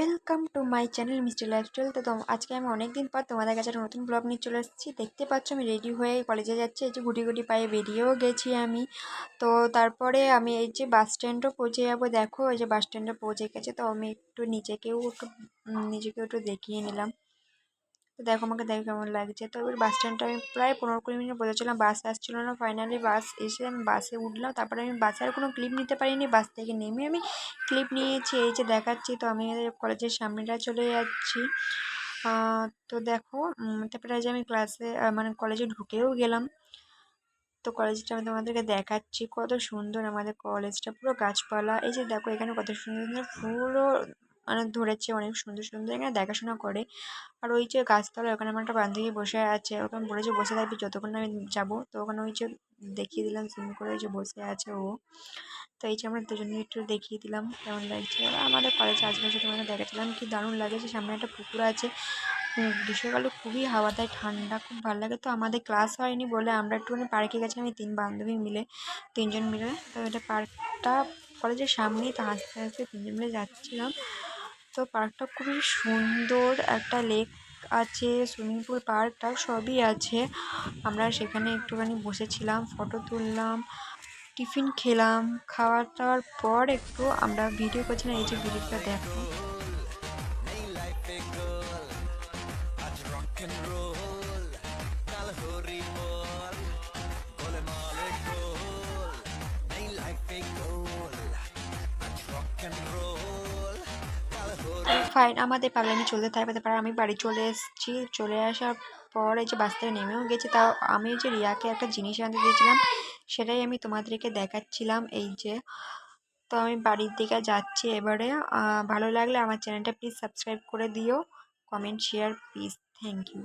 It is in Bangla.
Welcome to my channel mister lifestyle. তো আজকে আমি অনেক দিন পর তোমাদের কাছে একটা নতুন ব্লগ নিয়ে চলে এসেছি। দেখতে পাচ্ছ আমি রেডি হয়ে কলেজে যাচ্ছি, এই যে গুটি গুটি পায়ে বেরিয়েও গেছি আমি। তো তারপরে আমি এই যে বাস স্ট্যান্ডও পৌঁছে যাবো, দেখো এই যে বাস স্ট্যান্ডে পৌঁছে গেছে। তো আমি একটু নিজেকেও একটু দেখিয়ে নিলাম। তো দেখো আমাকে দেখে কেমন লাগছে। তো এবার বাস স্ট্যান্ডটা আমি প্রায় 15-20 মিনিট বসেছিলাম, বাস আসছিল না। ফাইনালি বাস এসে আমি বাসে উঠলাম। তারপরে আমি বাসে আর কোনো ক্লিপ নিতে পারিনি, বাস থেকে নেমে আমি ক্লিপ নিয়েছি, এই যে দেখাচ্ছি। তো আমি কলেজের সামনেটা চলে যাচ্ছি। তো দেখো তারপরে যে আমি ক্লাসে মানে কলেজে ঢুকেও গেলাম। তো কলেজটা আমি তোমাদেরকে দেখাচ্ছি, কত সুন্দর আমাদের কলেজটা, পুরো গাছপালা। এই যে দেখো এখানে কত সুন্দর সুন্দর ফুলও মানে ধরেছে, অনেক সুন্দর সুন্দর, এখানে দেখাশোনা করে। আর ওই যে গাছতলা, ওখানে আমার একটা বান্ধবী বসে আছে, ওখানে বলেছে বসে থাকবি যতক্ষণ না আমি যাবো। তো ওখানে ওই যে দেখিয়ে দিলাম জুম করে, ওই যে বসে আছে ও। তো এই যে আমরা দুজনে একটু দেখিয়ে দিলাম কেমন লাগছে। আর আমাদের কলেজের আশেপাশে তোমাকে দেখাচ্ছিলাম কি দারুণ লাগে। যে সামনে একটা পুকুর আছে, গ্রীষ্মকালে খুবই হাওয়া দেয়, ঠান্ডা, খুব ভালো লাগে। তো আমাদের ক্লাস হয়নি বলে আমরা একটুখানি পার্কে গেছিলাম, আমি তিনজন মিলে। তো এটা পার্কটা কলেজের সামনেই, তো হাসতে হাসতে তিনজন মিলে যাচ্ছিলাম। তো পার্কটা খুবই সুন্দর, একটা লেক আছে, সুইমিং পুল, পার্কটাও সবই আছে। আমরা সেখানে একটুখানি বসেছিলাম, ফটো তুললাম, টিফিন খেলাম। খাওয়া দাওয়ার পর একটু আমরা ভিডিও করছিলাম, এই যে ভিডিওটা দেখো। ফাইন, আমাদের পাগলামি চলতে থাকবে। তারপর আমি বাড়ি চলে এসেছি। চলে আসার পর এই যে বাস থেকে নেমেও গেছি। তাও আমি যে রিয়াকে একটা জিনিস আনতে দিয়েছিলাম, সেটাই আমি তোমাদেরকে দেখাচ্ছিলাম, এই যে। তো আমি বাড়ির দিকে যাচ্ছি এবারে। ভালো লাগলে আমার চ্যানেলটা প্লিজ সাবস্ক্রাইব করে দিও, comment share please, thank you.